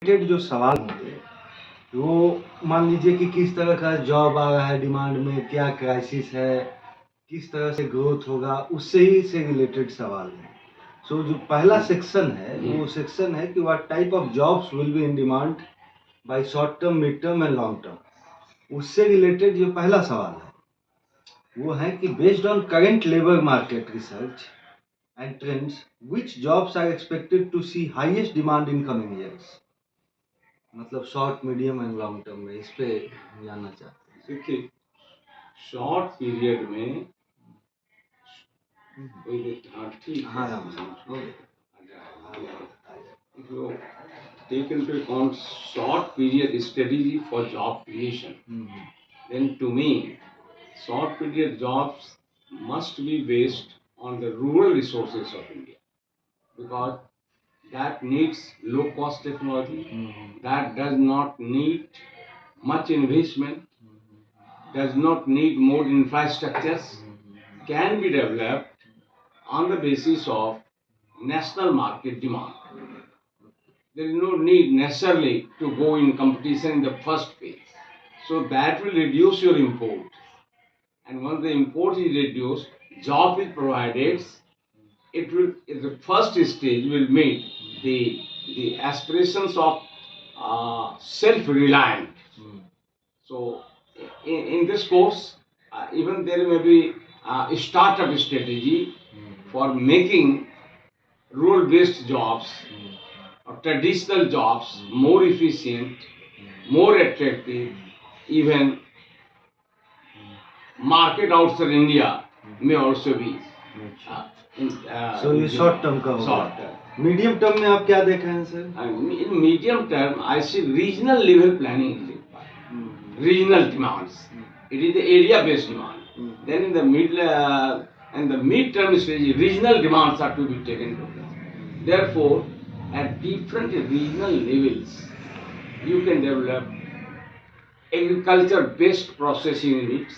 Related जो सवाल होंगे वो मान लीजिए कि किस तरह का जॉब आ रहा है डिमांड में, क्या क्राइसिस है, किस तरह से ग्रोथ होगा, उससे ही से रिलेटेड सवाल है। सो जो पहला सेक्शन है वो सेक्शन है कि what type of jobs will be in demand by short term, mid term and long term. उससे रिलेटेड जो पहला सवाल है वो है कि based on current labour market research and trends which jobs are expected to see highest demand in coming years. मतलब short, medium and long term में इस पे जानना चाहते हैं। देखिए, शॉर्ट पीरियड में ठीक हाँ है, हो if you take into account short period strategy for job creation, then to me, short period jobs must be based on the rural resources of India, because that needs low cost technology, that does not need much investment, does not need more infrastructures, can be developed on the basis of national market demand. There is no need necessarily to go in competition in the first phase. So that will reduce your import. And once the import is reduced, job is provided, it will, the first stage will meet the aspirations of self-reliant. So in this course, even there may be a startup strategy for making rural-based jobs or traditional jobs more efficient, more attractive, even market outside India may also be. सो ये short term का होगा। Short term. Medium term में आप क्या देख रहे हैं sir? In medium term, I see regional level planning is required. Regional demands. It is the area-based demand. Then in the mid-term stage, regional demands are to be taken into account. Therefore, at different regional levels, you can develop agriculture-based processing units.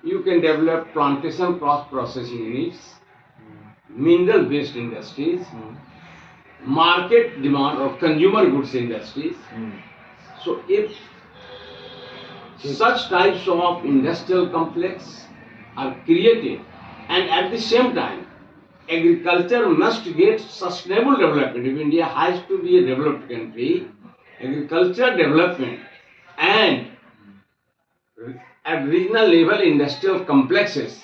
You can develop plantation cross-processing units, mineral-based industries, market demand or consumer goods industries. So if such types of industrial complex are created, and at the same time agriculture must get sustainable development. If India has to be a developed country, agriculture development and at regional level industrial complexes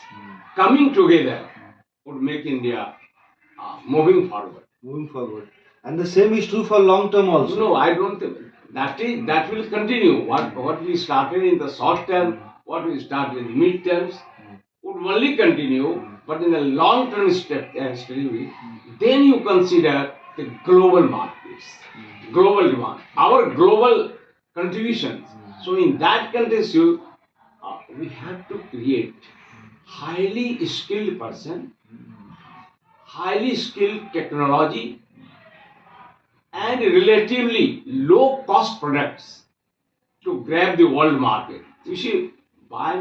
coming together would make India moving forward. Moving forward. And the same is true for long term also. No, I don't think that will continue. What we started in the short term, what we started in the mid terms, would only continue. But in the long term strategy, then you consider the global markets, global demand, our global contributions. So in that context, we have to create highly skilled person, highly skilled technology, and relatively low cost products to grab the world market. You see, by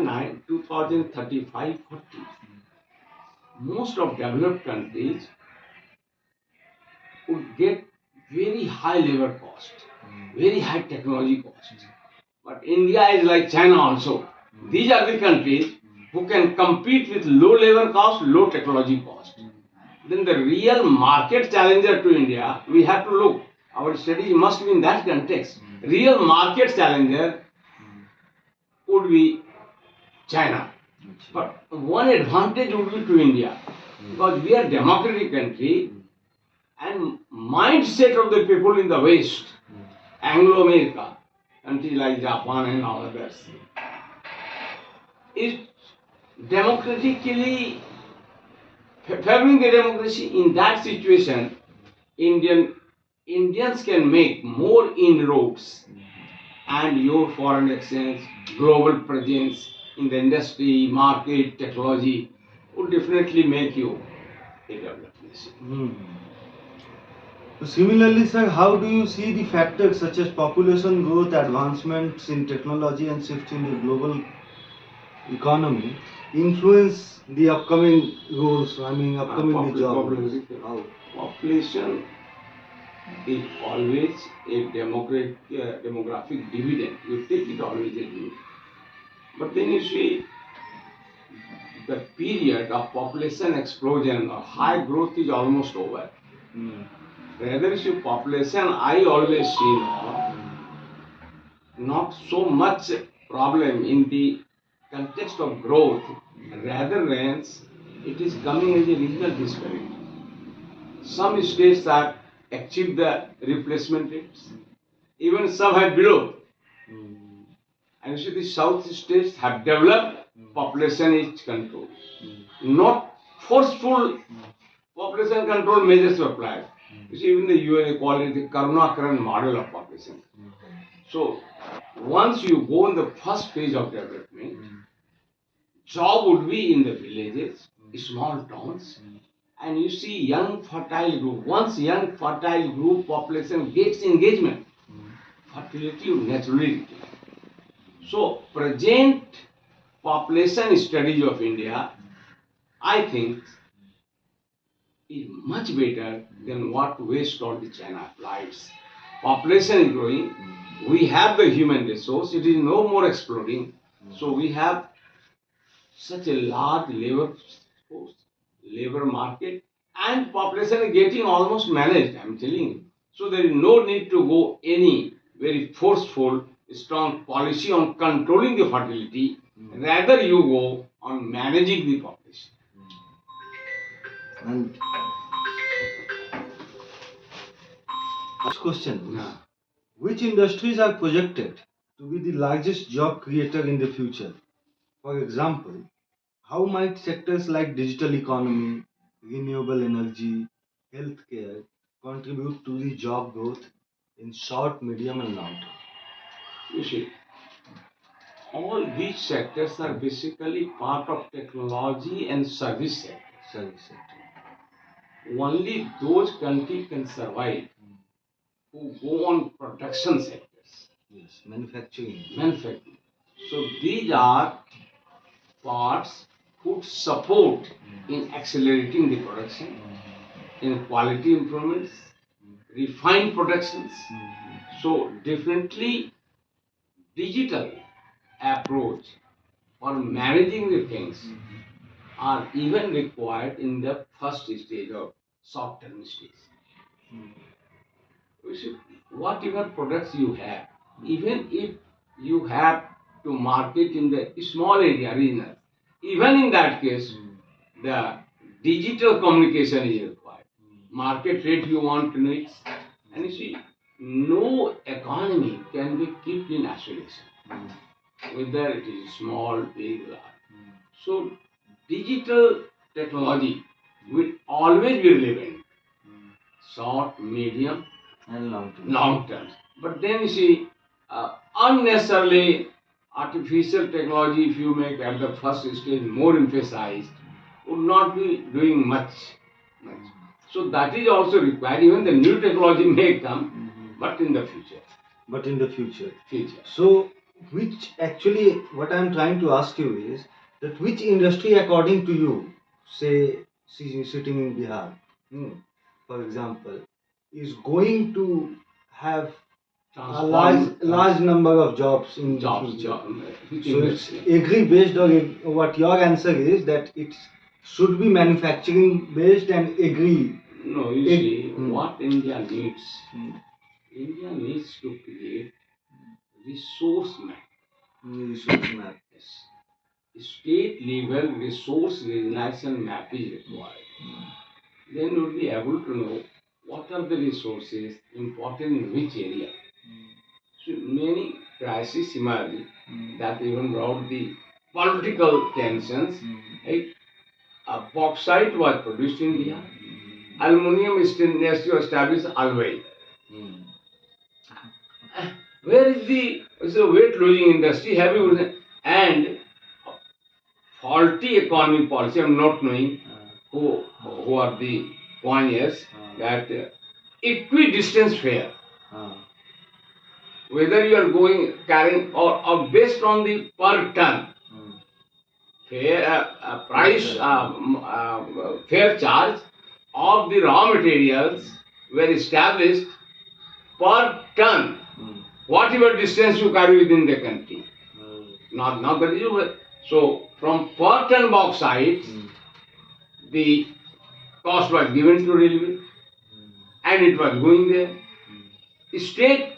2035-40, most of developed countries would get very high labor cost, very high technology cost. But India is like China also. These are the countries who can compete with low labor cost, low technology cost. Then the real market challenger to India, we have to look. Our studies must be in that context. Real market challenger would be China. But one advantage would be to India, because we are a democratic country, and mindset of the people in the West, Anglo-America, countries like Japan and all others, is democratically favoring the democracy. In that situation, Indians can make more inroads, and your foreign exchange, global presence in the industry, market, technology would definitely make you a developed nation. So similarly, sir, how do you see the factors such as population growth, advancements in technology, and shifts in the global economy influence the upcoming goals? I mean, upcoming jobs. Population is always a demographic dividend. You take it always a good. But then you see the period of population explosion or high growth is almost over. Rather, you see population, I always see not so much problem in the context of growth, rather than it is coming as a regional disparity. Some states have achieved the replacement rates, even some have below. And so the south states have developed population is control. Not forceful population control measures were applied. You see, even the UN call it the Karunakaran model of population. So once you go in the first phase of development, job would be in the villages, small towns, and you see young fertile group. Once young fertile group population gets engagement, fertility will naturally decline. So present population strategy of India, I think, is much better than what West or the China applies. Population is growing, we have the human resource, it is no more exploding, so we have such a large labor force, labor market, and population is getting almost managed, I am telling you. So there is no need to go any very forceful, strong policy on controlling the fertility, rather you go on managing the population. And next question. Yeah. Which industries are projected to be the largest job creator in the future? For example, how might sectors like digital economy, renewable energy, healthcare contribute to the job growth in short, medium, and long term? You see, all these sectors are basically part of technology and service sector. Service sector. Only those countries can survive who go on production sectors, Yes, manufacturing. manufacturing. So these are parts who support in accelerating the production, in quality improvements, refined productions. So definitely digital approach for managing the things are even required in the first stage of short-term stage. You see, whatever products you have, even if you have to market in the small area, regional, even in that case, the digital communication is required. Market rate you want to know it. And you see, no economy can be kept in isolation, whether it is small, big, large. So, digital technology will always be relevant, short, medium, And long term. long term. But then you see, unnecessarily artificial technology, if you make at the first stage more emphasized, would not be doing much. So that is also required. Even the new technology may come, but in the future. But in the future. Future. So, which actually, what I'm trying to ask you is that which industry, according to you, say, sitting in Bihar, for example, is going to have a large number of jobs in the future? So it's agree based, or what your answer is that it should be manufacturing based and agree. No, you see, what India needs, India needs to create resource map. Resource map. Yes. State level resource regionalization map is required. Then we will be able to know what are the resources important in which area. So many crises emerged that even brought the political tensions. Right? Bauxite was produced in India. Aluminium industry was established Alway. Where is the weight losing industry? Have you and faulty economic policy? I am not knowing who are the pioneers that equidistance fare. Whether you are going carrying or based on the per ton fair price fair charge of the raw materials were established per ton, Mm. whatever distance you carry within the country. Mm. Not that you. So from per ton bauxite, Mm. the cost was given to railway, Mm. and it was going there. State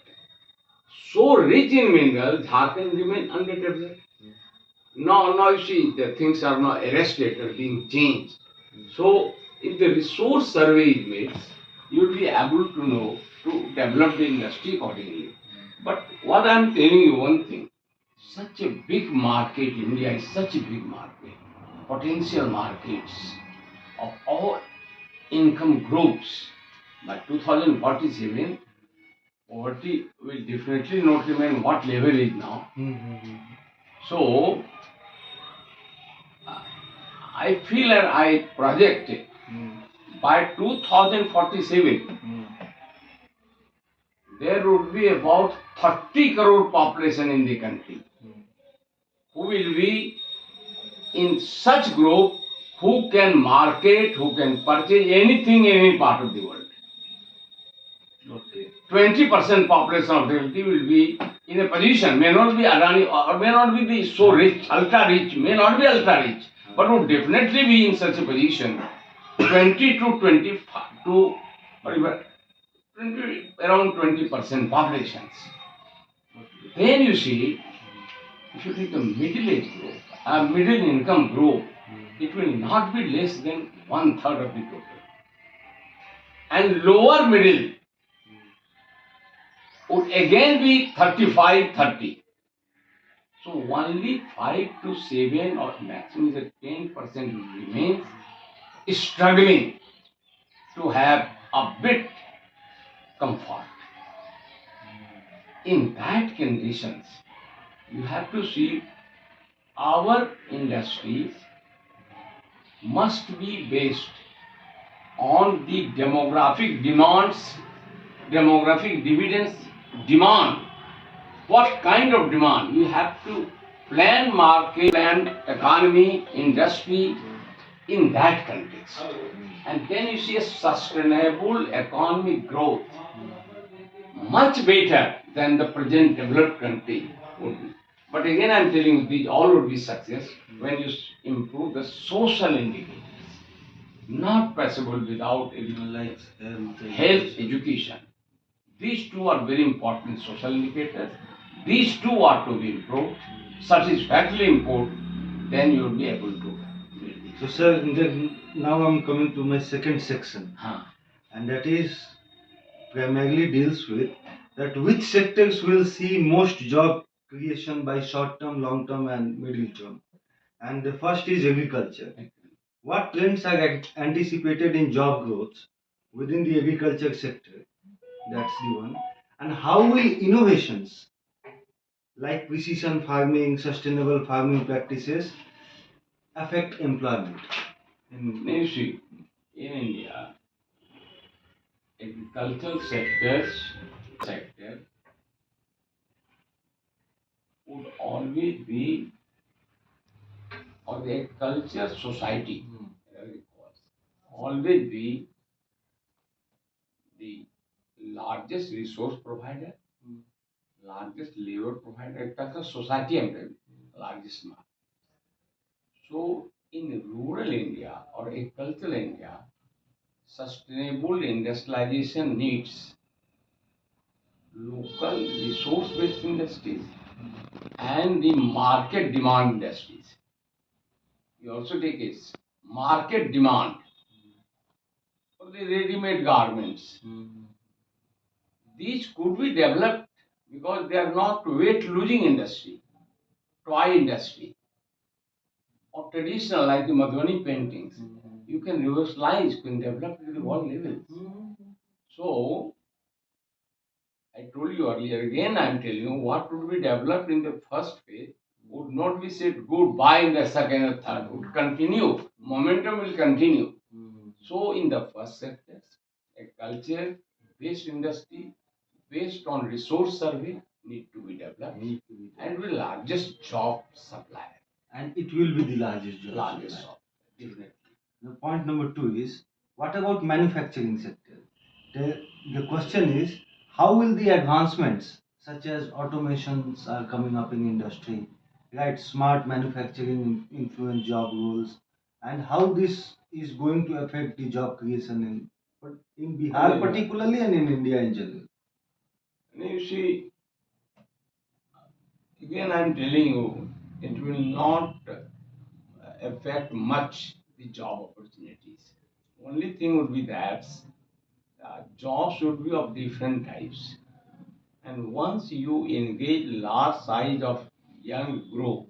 so rich in minerals, Jharkhand remain underdeveloped. Now you see the things are now arrested or being changed. So if the resource survey is made, you will be able to know to develop the industry accordingly. But what I am telling you one thing, such a big market, India is such a big market, potential markets of all income groups. By 2047, poverty will definitely not remain what level is now. So I feel and I project by 2047 there would be about 30 crore population in the country who will be in such group who can market, who can purchase anything in any part of the world. Okay. 20% population of the country will be in a position, may not be Adani or may not be the so rich, ultra rich, may not be ultra rich, but would definitely be in such a position. 20 to 25 to whatever, 20, around 20% populations. Then you see, if you take the middle age group, middle income group, it will not be less than 1/3 of the total. And lower middle would again be 35-30. So only 5 to 7 or maximum is 10% remains struggling to have a bit comfort. In that conditions, you have to see our industries must be based on the demographic demands, demographic dividends demand. What kind of demand? You have to plan market, plan economy, industry in that context. And then you see a sustainable economic growth much better than the present developed country would be. But again, I am telling you, these all would be success when you improve the social indicators. Not possible without Like health, education. These two are very important social indicators. These two are to be improved, satisfactorily improved, then you will be able to build So, sir, now I'm coming to my second section, Huh. and that is primarily deals with that which sectors will see most job creation by short term, long term, and middle term. And the first is agriculture. What trends are anticipated in job growth within the agriculture sector? That's the one. And how will innovations like precision farming, sustainable farming practices affect employment? Now you see, in India, agricultural sector would always be, or the agriculture society, as it calls, always be the largest resource provider, largest labor provider, agricultural society, I'm telling you, largest market. So in rural India or agricultural India, sustainable industrialization needs local resource-based industries and the market demand industries. You also take it market demand for the ready-made garments. These could be developed because they are not weight-losing industry, toy industry, or traditional like the Madhubani paintings. You can reversilize, you can develop it at all levels. So I told you earlier, again I am telling you, what would be developed in the first phase would not be said goodbye in the second or third, would continue. Momentum will continue. So in the first sector, a culture based industry based on resource survey need to be developed and will largest job supplier. And it will be the largest job. Largest supply. job, definitely. The point number 2 is what about manufacturing sector? The question is how will the advancements such as automations are coming up in industry, right? Smart manufacturing influence job roles, and how this is going to affect the job creation in Bihar Yeah. particularly and in India in general. And you see, again, I'm telling you, it will not affect much the job opportunities. Only thing would be that jobs should be of different types. And once you engage large size of young group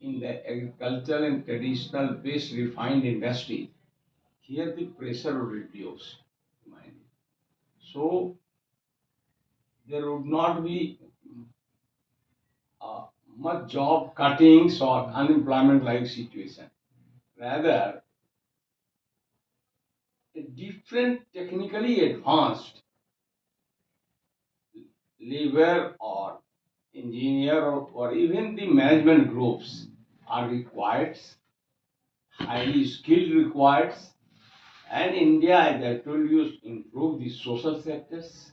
in the agricultural and traditional based refined industry, here the pressure would reduce. Mind you. So there would not be uh, much job cuttings or unemployment like situation. Rather, a different technically advanced labor or engineer or even the management groups are required, highly skilled required, and India, as I told you, improve the social sectors.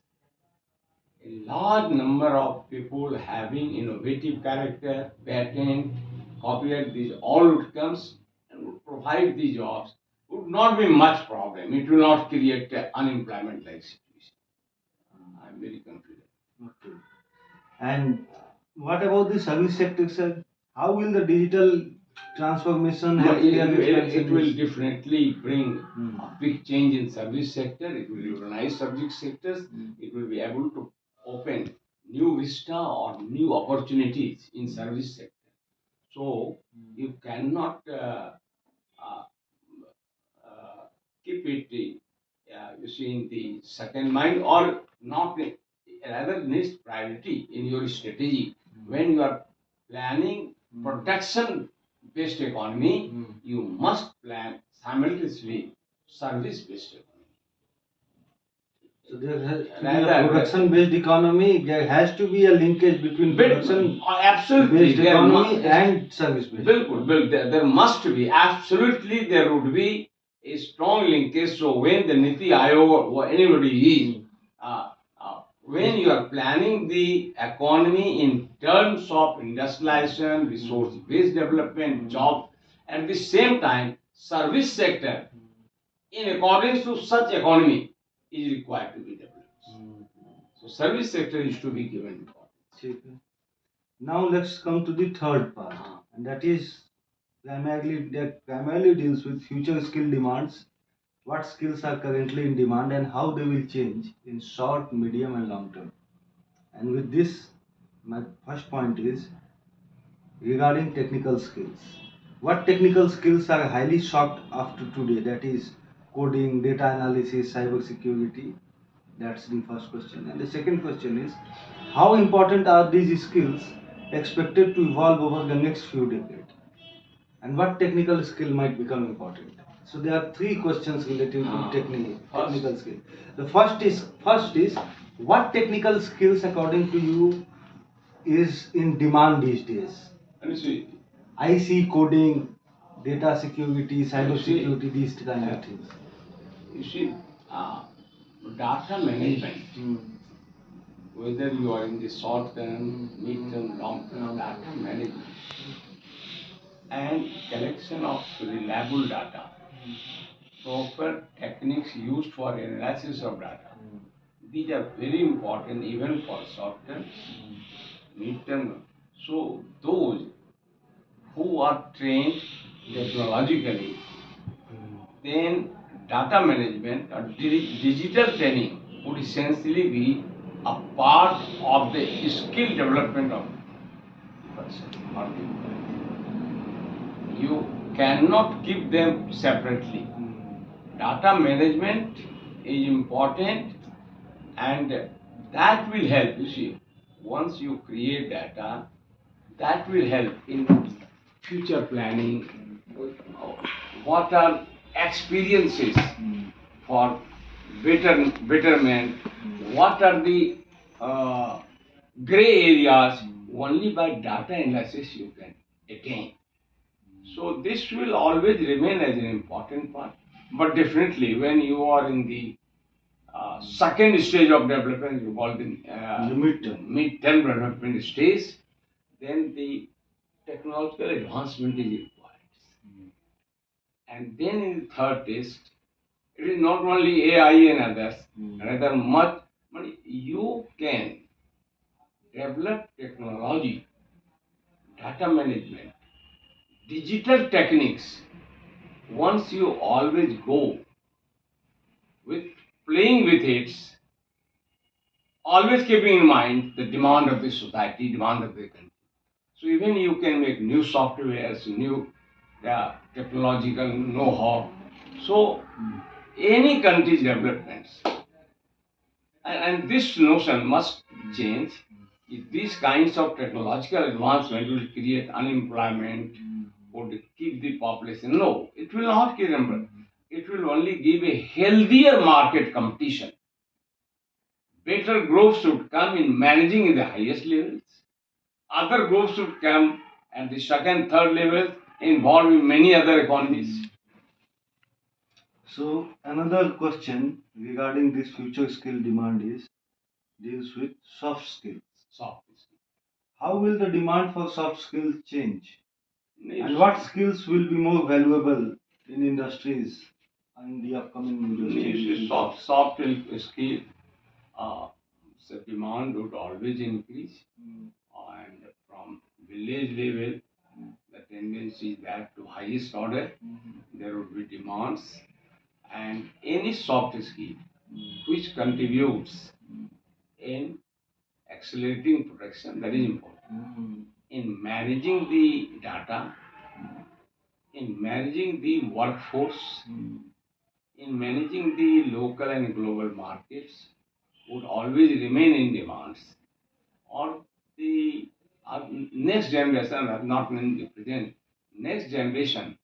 A large number of people having innovative character, patent, copyright, these all would comes and would provide the jobs. Would not be much problem. It will not create unemployment like situation. I'm very confident. Okay. And what about the service sector, sir? How will the digital transformation No, healthcare it expansion will is? definitely bring Hmm. a big change in service sector. It will revolutionize subject sectors. It will be able to open new vista or new opportunities in service sector. So you cannot uh, uh, keep it, you see, in the second mind or not, rather needs priority in your strategy. When you are planning protection based economy, you must plan simultaneously service based economy. So there has to be a Rather, production-based economy. There has to be a linkage between production-based absolutely, economy and service-based. There must be, absolutely, there would be a strong linkage. So when the Niti Aayog or anybody is, when you are planning the economy in terms of industrialization, resource-based development, job, at the same time, service sector, in accordance to such economy, is required to be developed. So service sector is to be given importance. ठीक है. Now let's come to the third part, and that is primarily deals with future skill demands. What skills are currently in demand and how they will change in short, medium, and long term. And with this, my first point is regarding technical skills. What technical skills are highly sought after today? That is coding, data analysis, cyber security. That's the first question. And the second question is how important are these skills expected to evolve over the next few decades? And what technical skill might become important? So there are three questions related to technical skill. The first is what technical skills according to you is in demand these days? And you see, I see coding, data security, cyber security, these kind of things. you see, uh, data management, whether you are in the short term, mid term, long term, data management and collection of reliable data, proper techniques used for analysis of data. These are very important even for short term, mid term. So those who are trained technologically, then data management or digital training would essentially be a part of the skill development of the person or the employee. You cannot keep them separately. Data management is important and that will help. You see, once you create data, that will help in future planning. What are experiences for betterment? What are the gray areas? Only by data analysis you can attain. So this will always remain as an important part. But definitely, when you are in the second stage of development, you call the The midterm. mid-term development stage, then the technological advancement is required. And then in the third test, it is not only AI and others, rather much, but you can develop technology, data management, digital techniques. Once you always go with playing with it, always keeping in mind the demand of the society, demand of the country. So even you can make new softwares, new technological know-how. So any country's developments, and this notion must change. If these kinds of technological advancement will create unemployment, would keep the population. No, it will not create unemployment. It will only give a healthier market competition. Better growth should come in managing in the highest levels. Other growth should come at the second, third level, involving many other economies. So another question regarding this future skill demand is deals with soft skills. Soft skill. How will the demand for soft skills change? And It's- what skills will be more valuable in industries in the upcoming it's industries? soft skill. So demand would always increase, and from village level, the tendency is that to highest order there would be demands, and any soft skill which contributes in accelerating production, that is important. In managing the data, in managing the workforce, in managing the local and global markets, would always remain in demands. Or the next generation, not in the present, next generation,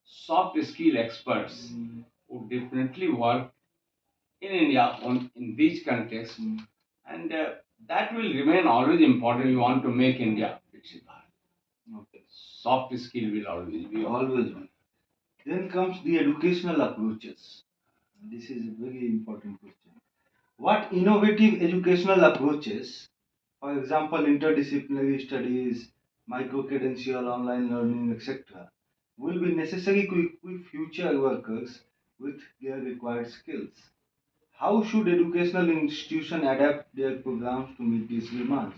soft skill experts would definitely work in India in these contexts, and that will remain always important. You want to make India Viksit Bharat. Okay. Soft skill will always be Always one. Then comes the educational approaches. This is a very important question. What innovative educational approaches, for example, interdisciplinary studies, micro-credential, online learning, etc., will be necessary to equip future workers with their required skills? How should educational institutions adapt their programs to meet these demands?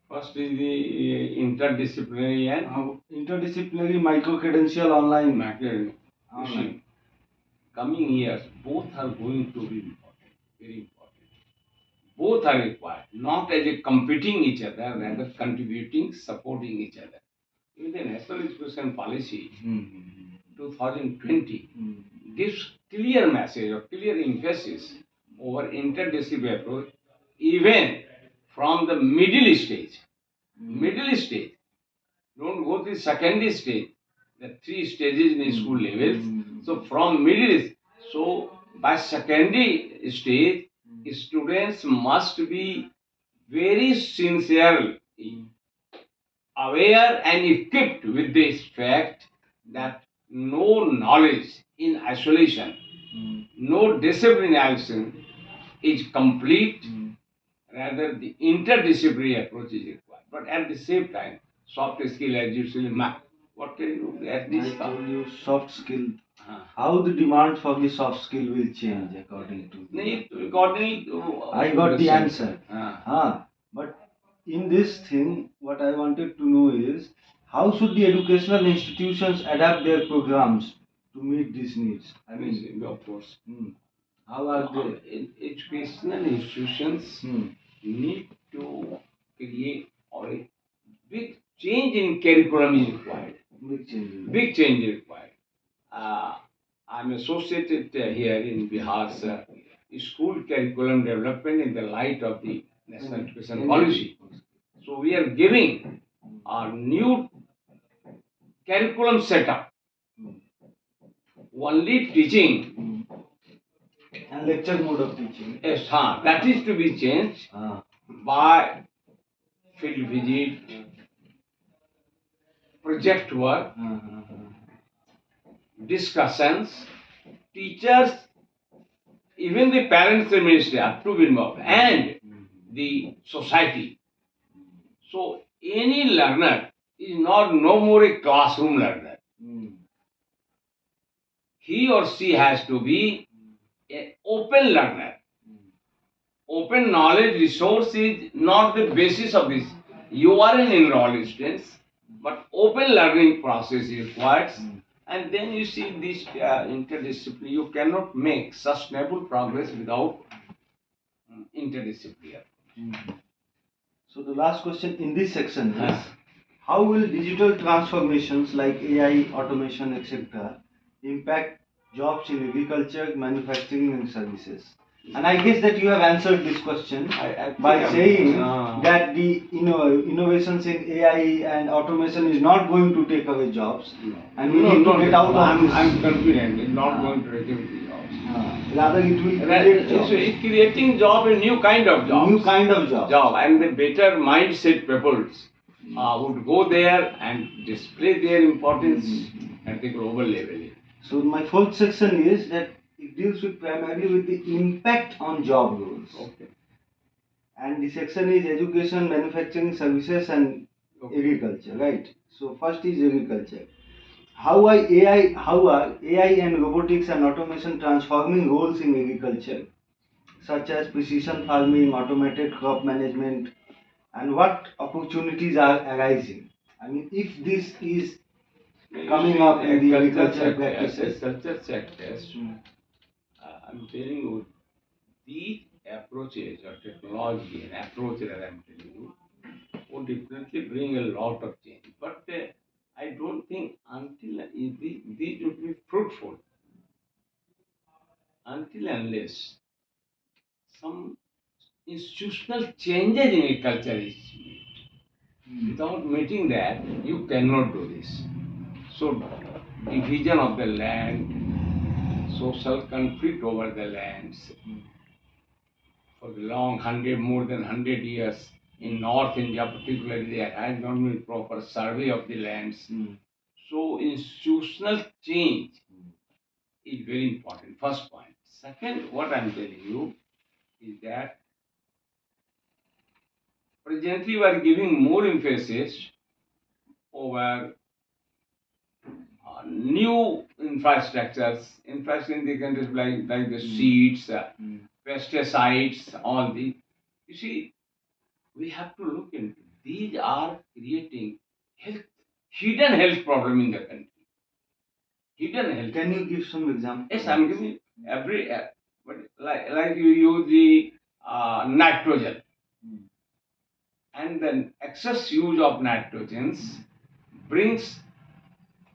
First is the interdisciplinary and Interdisciplinary, micro-credential, online. macro. You see, coming years, both are going to be important, very important. Both are required, not as a competing each other, rather contributing, supporting each other. In the National Education Policy 2020 gives clear message or clear emphasis over interdisciplinary approach, even from the middle stage. Middle stage. Don't go to the secondary stage. The three stages in the school levels. So from middle, so by secondary stage, students must be very sincerely aware and equipped with this fact that no knowledge in isolation, no discipline in isolation is complete. Rather, the interdisciplinary approach is required. But at the same time, soft skill, as you say, what can you do at I this told time? you soft skill. How the demand for the soft skill will change according to Accordingly, I got the answer. Ah. But in this thing, what I wanted to know is how should the educational institutions adapt their programs to meet these needs? I mean, Of course. how are they? Educational institutions Hmm. need to create or a big change in curriculum is required. Big changes. Big change is required. I'm associated here in Bihar's school curriculum development in the light of the National Education Policy. So we are giving a new curriculum setup, only teaching. And lecture mode of teaching. Yes, that is to be changed by field visit, project work, discussions. Teachers even the parents and ministry have to be involved, and the society. So any learner is not no more a classroom learner. He or she has to be an open learner. Open knowledge resource is not the basis of this. You are an enrolled student, but open learning process is required. And then you see this interdisciplinary, you cannot make sustainable progress without interdisciplinary. So the last question in this section is, how will digital transformations like AI, automation, etc. impact jobs in agriculture, manufacturing and services? And I guess that you have answered this question by saying that the innovations in AI and automation is not going to take away jobs, and we need to get out of this. I'm confident it's not going to reduce the jobs. Rather, it will create jobs. So it's creating job, a new kind of job. New kind of job. And the better mindset peoples would go there and display their importance at the global level. So my fourth section is that it deals with primarily with the impact on job roles. Okay. And the section is education, manufacturing, services and agriculture, right? So first is agriculture. How are AI and robotics and automation transforming roles in agriculture, such as precision farming, automated crop management, and what opportunities are arising? I mean, if this is coming up in the agricultural practices. Culture sectors, I'm telling you, these approaches or technology and approach that I'm telling you would definitely bring a lot of change. But I don't think until these would be fruitful until unless some institutional changes in agriculture is made. Without meeting that, you cannot do this. So, division of the land, social conflict over the lands for the more than 100 years in North India, particularly, there has not been proper survey of the lands. So, institutional change is very important. First point. Second, what I'm telling you is that presently we are giving more emphasis over new infrastructures in the countries like the seeds, pesticides, all the. You see, we have to look into these are creating hidden health problem in the country. Hidden health. Can you give some examples? Yes, I'm giving every. But like you use the nitrogen, and then excess use of nitrogens brings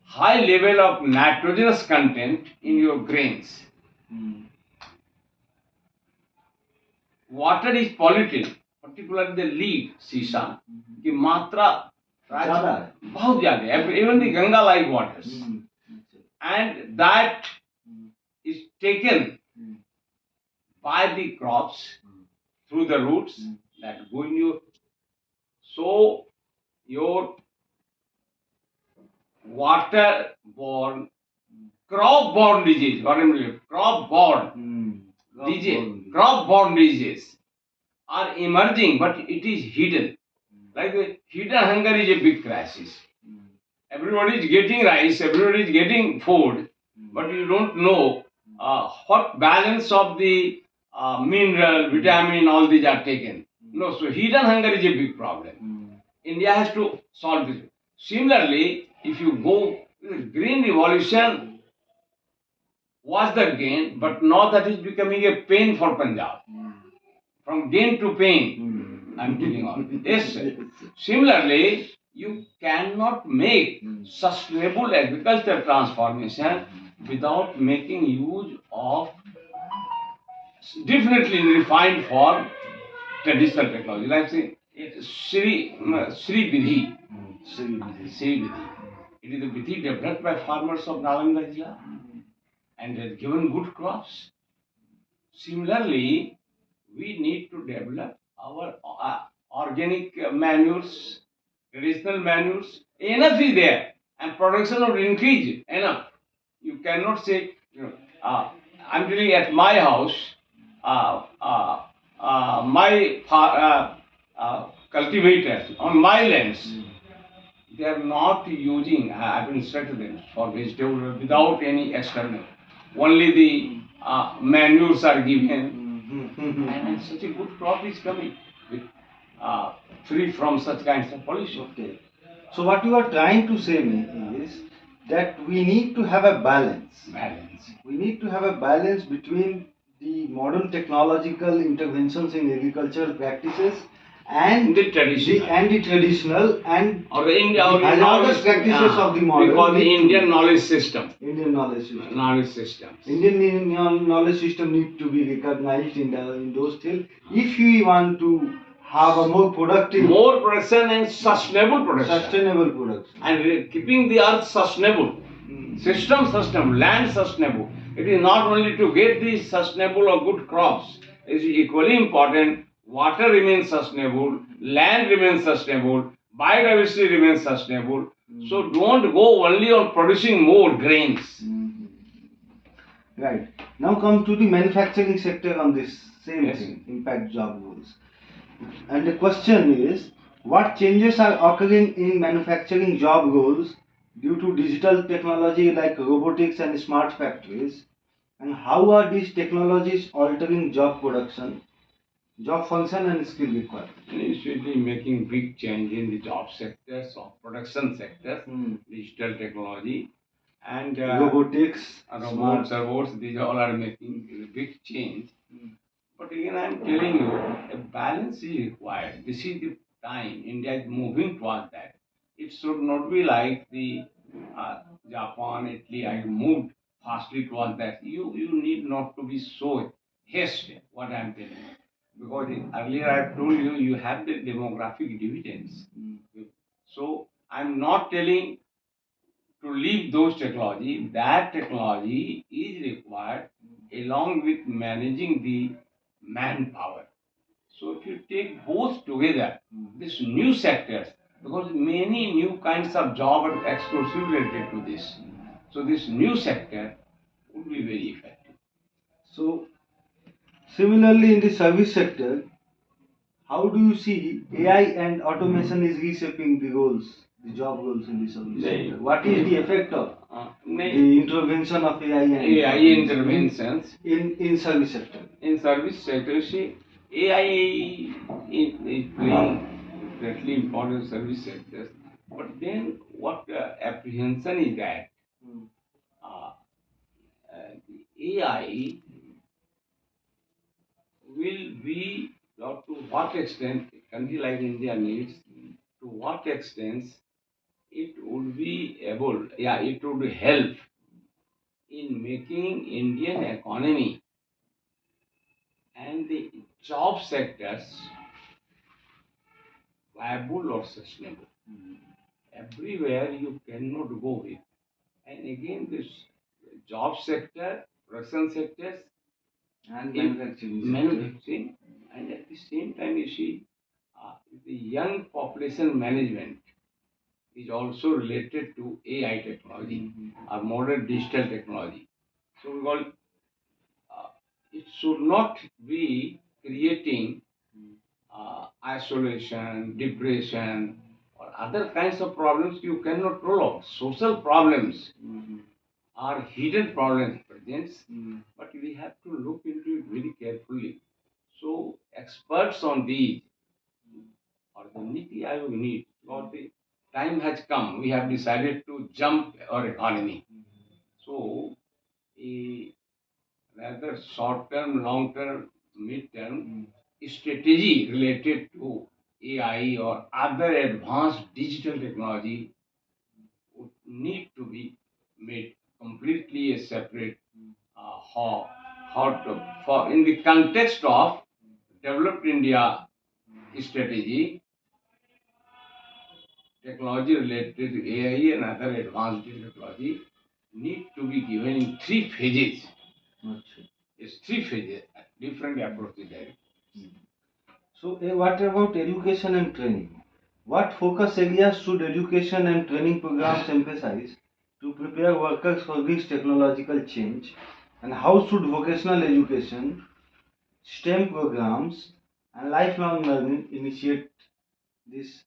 high level of nitrogenous content in your grains. Water is polluted, particularly the lead, sisa, की मात्रा बहुत ज़्यादा है, even the Ganga-like waters, and that is taken by the crops through the roots that go in your. So your water-borne, crop-borne disease, crop-borne disease are emerging, but it is hidden. Like the hidden hunger is a big crisis. Everybody is getting rice, everybody is getting food, but you don't know what balance of the mineral, vitamin, all these are taken. No, so hidden hunger is a big problem. India has to solve this. Similarly, if you go, the green revolution was the gain, but now that is becoming a pain for Punjab. From gain to pain, I'm telling all. Yes, sir. Similarly, you cannot make sustainable agriculture transformation without making use of definitely in refined form traditional technology. Like say, it's Sri Vidhi. Sri Vidhi. It is a Vidhi developed by farmers of Nalanda Jilla and has given good crops. Similarly, we need to develop our organic manures, traditional manures. Enough is there, and production will increase enough. You cannot say, I'm telling you, at my house, my cultivators on my lands, they are not using, I've instructed them for vegetable without any external. Only the manures are given, and such a good crop is coming with, uh, free from such kinds of pollution. Okay. So what you are trying to say me is that we need to have a balance. Balance. We need to have a balance between the modern technological interventions in agricultural practices and The traditional. the traditional and Or the India, the hazardous practices of the modern. we call the need to- Indian knowledge system. Indian knowledge system. Knowledge systems. Indian knowledge system need to be recognized in those fields if we want to have a more productive, More production and sustainable production. sustainable production. And keeping the earth sustainable, system sustainable, land sustainable. It is not only to get the sustainable or good crops. It is equally important. Water remains sustainable, land remains sustainable, biodiversity remains sustainable. So don't go only on producing more grains. Right. Now come to the manufacturing sector on this same Yes. thing, impact job roles. And the question is, what changes are occurring in manufacturing job roles due to digital technology like robotics and smart factories? And how are these technologies altering job production, job function and skill requirement? Initially making big change in the job sectors or production sectors, Hmm. digital technology and Robotics, robots, these all are making a big change. But again, I'm telling you, a balance is required. This is the time India is moving towards that. It should not be like the Japan, Italy. I moved fastly towards that. You need not to be so hasty. What I'm telling you, because earlier I've told you you have the demographic dividends. So I'm not telling to leave those technology. That technology is required along with managing the manpower. So if you take both together, this new sectors, because many new kinds of job are exclusively related to this. So this new sector would be very effective. So, similarly in the service sector, how do you see AI and automation is reshaping the roles, the job roles in the service sector? What is the effect of the intervention of AI and AI interventions in service sector? in service sector, see, AI is playing greatly important service sectors. But then what apprehension is that uh, the AI will be, or to what extent a country like India needs, to what extent it would be able, it would help in making Indian economy and the job sectors viable or sustainable. Everywhere you cannot go with. And again, this job sector, production sectors, And in manufacturing sector. manufacturing, and at the same time, you see, the young population management is also related to AI technology or modern digital technology. So we call it should not be creating isolation, depression, or other kinds of problems you cannot roll out. Social problems are hidden problems presents, but we have to look into it very carefully. So experts on these or the Niti Aayog need, or the time has come. We have decided to jump our economy. So a rather short-term, long-term, mid-term strategy related to AI or other advanced digital technology would need to be made completely a separate for in the context of developed India strategy, technology related to AI and other advanced technology need to be given in three phases. It's three phases, different approaches there. So, what about education and training? What focus areas should education and training programs emphasize to prepare workers for this technological change? And how should vocational education, STEM programs, and lifelong learning initiate these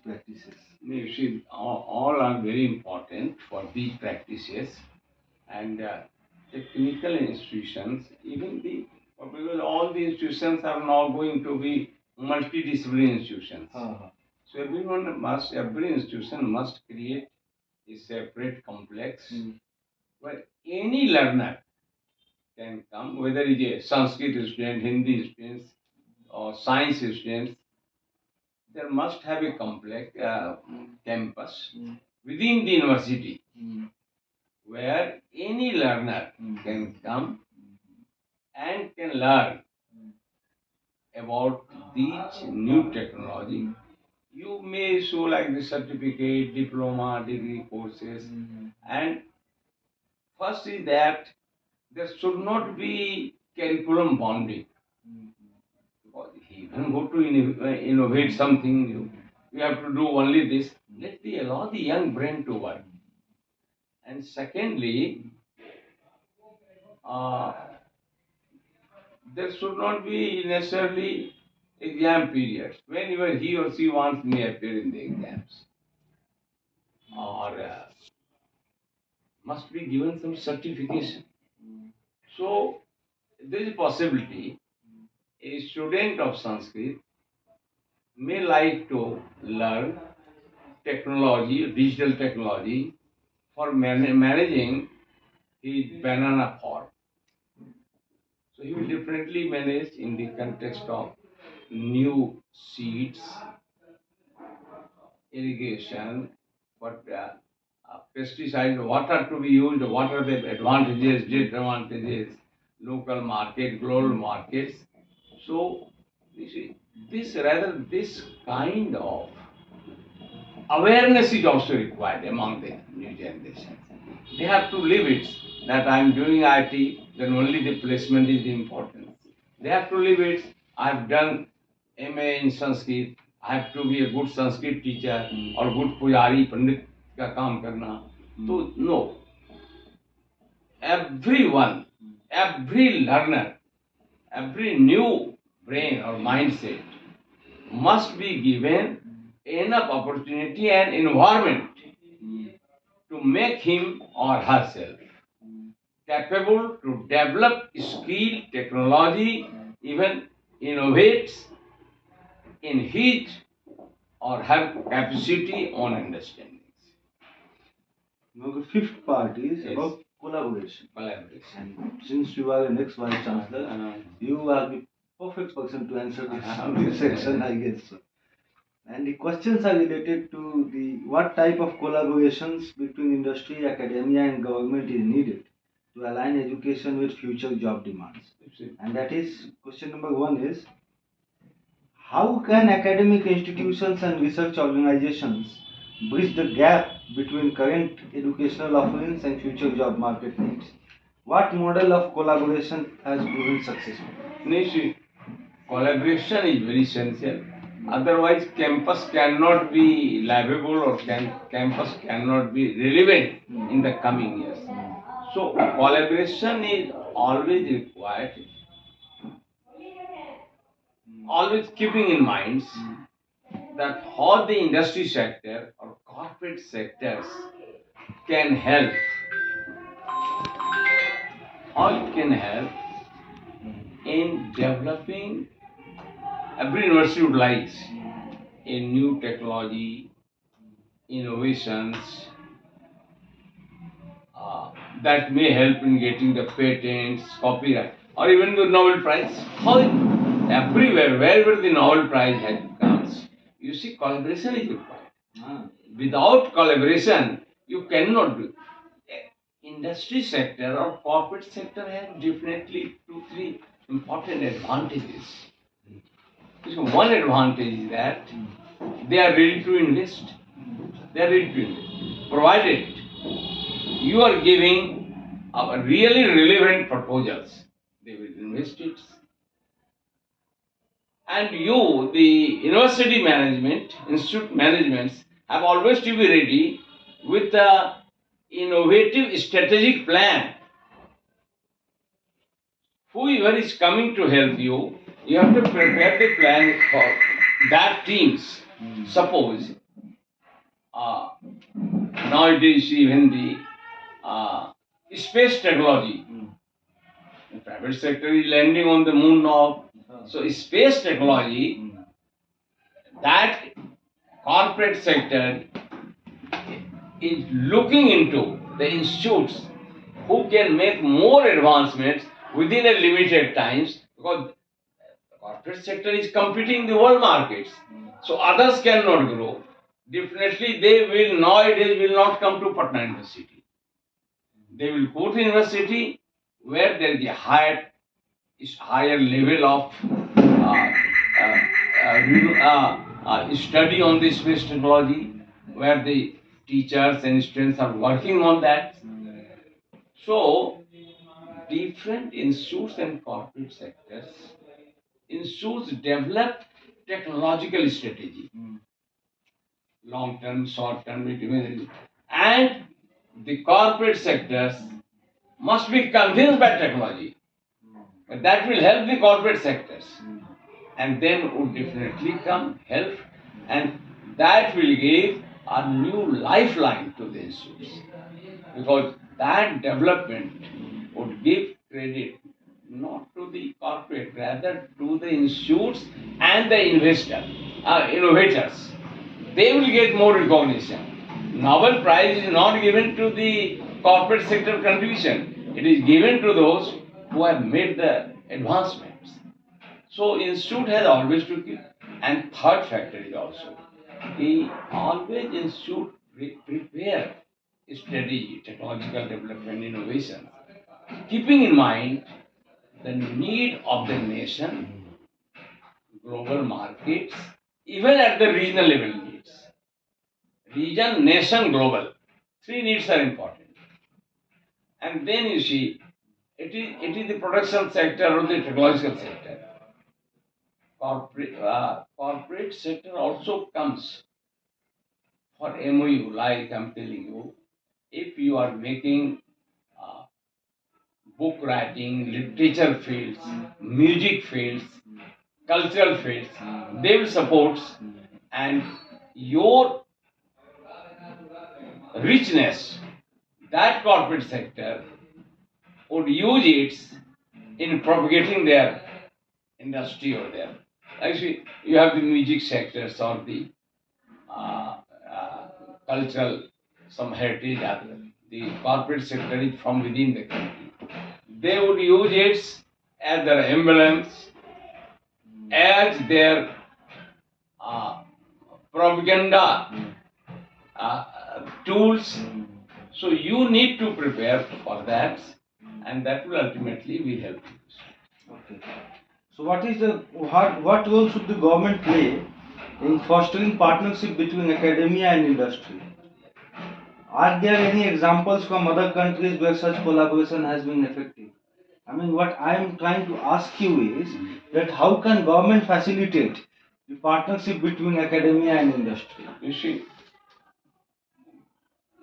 practices? You see, all are very important for these practices, and technical institutions, even because all the institutions are now going to be multidisciplinary institutions. So every institution must create a separate complex where any learner can come, whether it is a Sanskrit student, Hindi students, or science students. There must have a complex campus within the university where any learner can come and can learn about each new technology. You may show like the certificate, diploma, degree courses, and first is that there should not be curriculum bounding. Because if you even go to innovate something new, you have to do only this. Allow the young brain to work. And secondly, uh, there should not be necessarily exam periods. Whenever he or she wants may appear in the exams. Or must be given some certification. So there is a possibility a student of Sanskrit may like to learn technology, digital technology for managing his banana farm. So he will definitely manage in the context of new seeds, irrigation, what pesticides, what are to be used, what are the advantages, disadvantages, local market, global markets. So you see, this kind of awareness is also required among the new generation. They have to live it that I am doing IT, then only the placement is important. They have to live it. I have done MA in Sanskrit. I have to be a good Sanskrit teacher or good pujari, pandit ka kaam karna. So no, everyone, every learner, every new brain or mindset must be given enough opportunity and environment to make him or herself capable to develop skill, technology, even innovates in his or her capacity on understandings. Now the fifth part is Yes. about collaboration. Collaboration. And since you are an ex-vice chancellor, you are the perfect person to answer this section, I guess. So. And the questions are related to the what type of collaborations between industry, academia, and government is needed to align education with future job demands. And that is question number one is how can academic institutions and research organizations bridge the gap between current educational offerings and future job market needs? What model of collaboration has proven successful? Nishi, collaboration is very essential. Otherwise, campus cannot be livable or campus cannot be relevant in the coming years. So, collaboration is always required. Always keeping in mind that how the industry sector or corporate sectors can help, how it can help in developing. Every university would like a new technology, innovations that may help in getting the patents, copyright, or even the Nobel Prize. How everywhere, wherever the Nobel Prize comes, you see collaboration is required. Without collaboration, you cannot do. Industry sector or corporate sector has definitely 2-3 important advantages. So one advantage is that they are ready to invest. They are ready to invest, provided you are giving really relevant proposals. They will invest it. And you, the university management, institute managements, have always to be ready with the innovative strategic plan whoever is coming to help you, you have to prepare the plan for that teams. Suppose uh, nowadays even the space technology, the private sector is landing on the moon now. So space technology, that corporate sector is looking into the institutes who can make more advancements within a limited times, because the corporate sector is competing in the world markets. So others cannot grow. Definitely they will nowadays will not come to Patna University. They will go to university where there is a higher level of study on the space technology, where the teachers and students are working on that. So, different institutes and corporate sectors, institutes develop technological strategy, long term, short term, mid-term, and the corporate sectors must be convinced by technology. But that will help the corporate sectors, and then would definitely come help, and that will give a new lifeline to the institutes, because that development would give credit not to the corporate, rather to the institutes and the innovators. They will get more recognition. Nobel Prize is not given to the corporate sector contribution. It is given to those who have made the advancements. So institute has always to keep. And third factor is also, the always institute prepare strategy, technological development, innovation, keeping in mind the need of the nation, global markets, even at the regional level needs. Region, nation, global. Three needs are important. And then you see, it is the production sector or the technological sector. Corporate sector also comes for MOU, like I'm telling you. If you are making uh, book writing, literature fields, music fields, cultural fields, they will support, and your richness, that corporate sector would use it in propagating their industry over there. Actually, you have the music sectors or the uh, uh, cultural, some heritage, the corporate sector is from within the country. They would use it as their emblems, as their uh, propaganda tools. So you need to prepare for that, and that will ultimately will help you. Okay. So what role should the government play in fostering partnership between academia and industry? Are there any examples from other countries where such collaboration has been effective? I mean, what I am trying to ask you is that how can government facilitate the partnership between academia and industry? You see,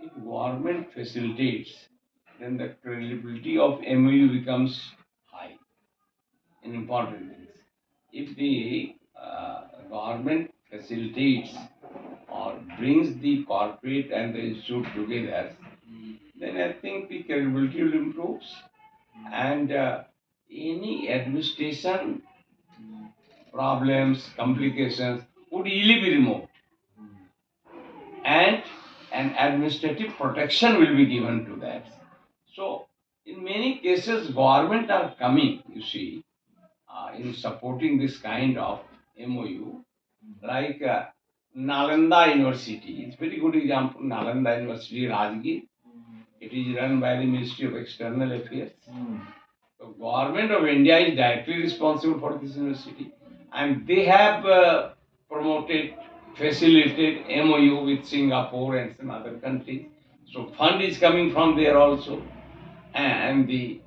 if government facilitates, then the credibility of MOU becomes high in important things. If the government facilitates or brings the corporate and the institute together, then I think the credibility will improve, and any administration problems, complications would easily be removed, and an administrative protection will be given to that. So, in many cases, government are coming, you see, in supporting this kind of MOU, like Nalanda University. It's very good example. Nalanda University, Rajgir. It is run by the Ministry of External Affairs. The government of India is directly responsible for this university, and they have promoted, facilitated MOU with Singapore and some other countries. So fund is coming from there also, and the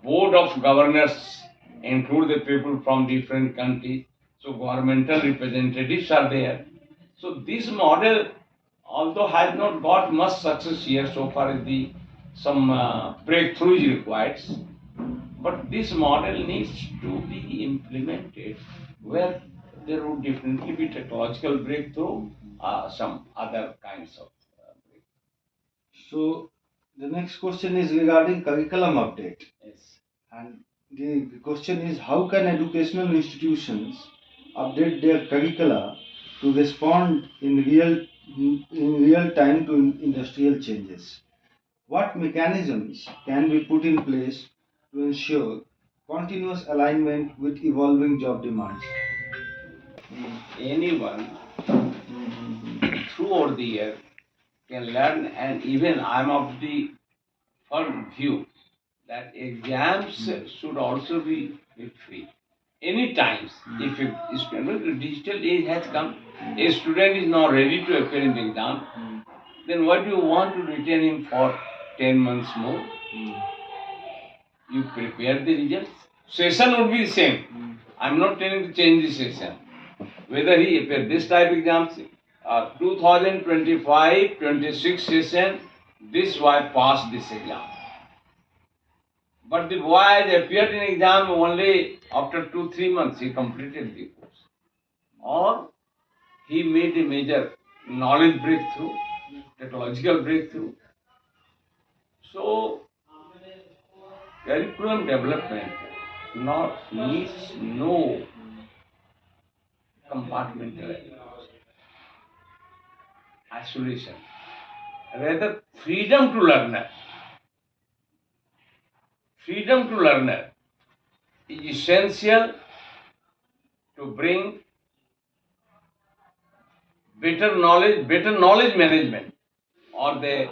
board of governors include the people from different countries. So governmental representatives are there. So this model, although has not got much success here so far as the some breakthrough is required, But this model needs to be implemented where there would definitely be technological breakthrough, some other kinds of breakthrough. So the next question is regarding curriculum update. Yes. And the question is, how can educational institutions update their curricula to respond in real time to industrial changes? What mechanisms can be put in place to ensure continuous alignment with evolving job demands? Anyone throughout the year can learn, and even I'm of the firm view that exams should also be free. Any times, if a student, the digital age has come, a student is not ready to appear in the exam, then what do you want to retain him for 10 months more? You prepare the results. Session would be the same. I'm not telling to change the session. Whether he appear this type exams, 2025-26 session, this boy passed this exam. But the boy has appeared in exam only after 2-3 months he completed the course. Or he made a major knowledge breakthrough, technological breakthrough. So curriculum development needs no compartmentalization, isolation, rather freedom to learner. Freedom to learner is essential to bring better knowledge management, or the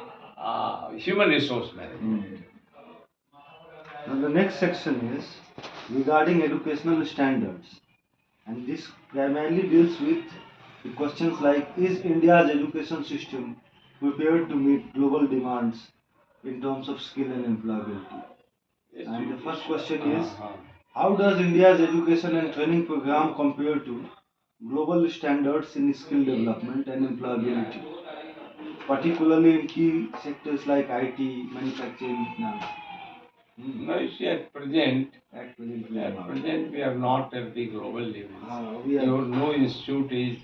human resource management. Now the next section is regarding educational standards, and this primarily deals with the questions like, is India's education system prepared to meet global demands in terms of skill and employability? And the first question is, how does India's education and training program compare to global standards in skill development and employability, particularly in key sectors like IT, manufacturing, finance? No, you see, at present At present, we are not at the global level. we are No institute is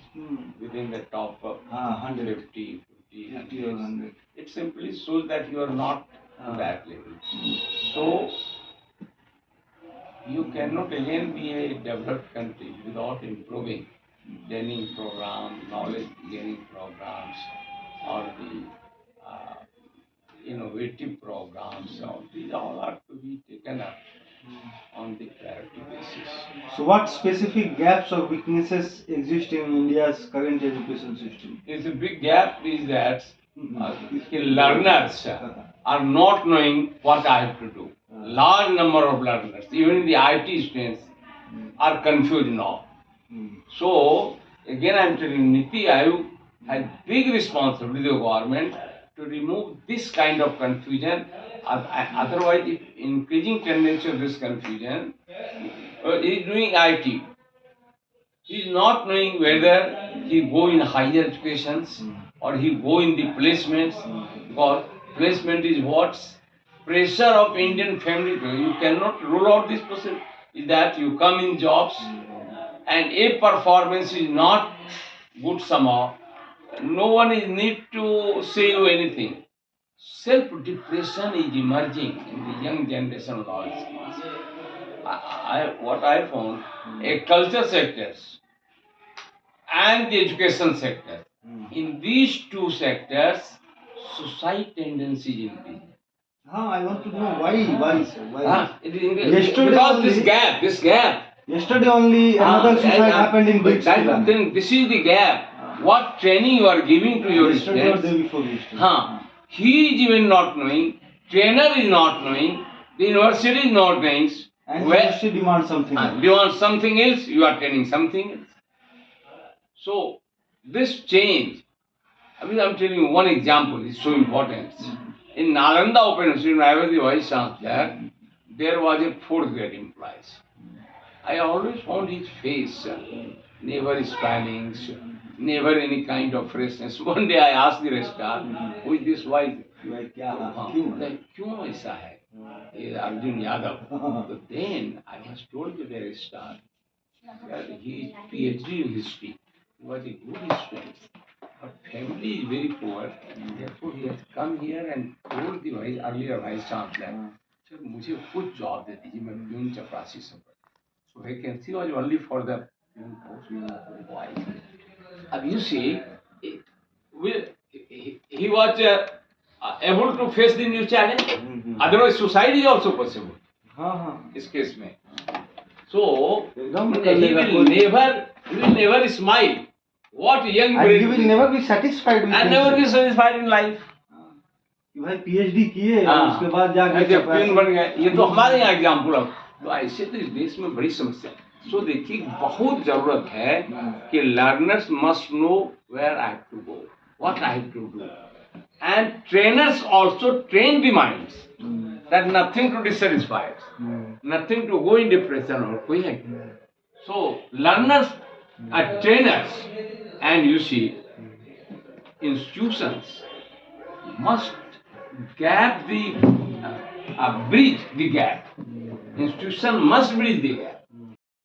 within the top 100, 50, 50 or 100. It simply shows that you are not that level. So you cannot again be a developed country without improving training program, knowledge gaining programs, or the innovative programs. So these all are to be taken up on the priority basis. So, what specific gaps or weaknesses exist in India's current education system? It's a big gap is that learners are not knowing what I have to do. Large number of learners, even the IT students, are confused now. So, again I am telling Niti Aayog has big responsibility, the government, to remove this kind of confusion. Otherwise, if increasing tendency of this confusion, he is doing IT. He is not knowing whether he go in higher educations or he go in the placements, because placement is what pressure of Indian family. You cannot rule out this person. Is that you come in jobs and if performance is not good somehow, no one is need to say you anything. Self-depression is emerging in the young generation also. What I found, a culture sectors and the education sector. In these two sectors, suicide tendency is increasing. I want to know why, sir? Why? Yesterday because only, this gap. Yesterday only another suicide happened in Big Then this is the gap. What training you are giving to your yesterday students? Or day before yesterday. He is even not knowing. Trainer is not knowing. The university is not knowing. And university demands something else. Demands something else. You are training something else. So this change. I mean, I'm telling you one example. Is so important. In Nalanda Open University, when I was the vice chancellor, there was a fourth grade employee. I always found his face, never smiling, never any kind of freshness. One day I asked the registrar, who is this wife? Like, क्यों ऐसा है? Arjun Yadav. So then I was told to their staff that he is PhD in history. He was a good student. But family is very poor. Therefore he has come here and told the earlier vice chancellor, sir, मुझे कुछ job दे दीजिए, मैं peon चपरासी से पढ़. So vacancy was only for the peon post. Why? अब you see, he was able to face the new challenge. Otherwise, suicide is also possible. इस case में. So he will never smile. What young And brain he will never be satisfied with and never be satisfied in life. कि भाई PhD किए और उसके बाद जाके peon बन गए. ये तो हमारे यहाँ एग्जाम्पल है. तो ऐसे तो इस देश में बड़ी समस्या है. सो देखिए बहुत जरूरत है कि learners must know where I have to go, what I have to do, and trainers also train the minds that nothing to dissatisfied, nothing to go in depression or quit. So learners are trainers, and you see, institutions must gap the bridge the gap. Institution must bridge the gap.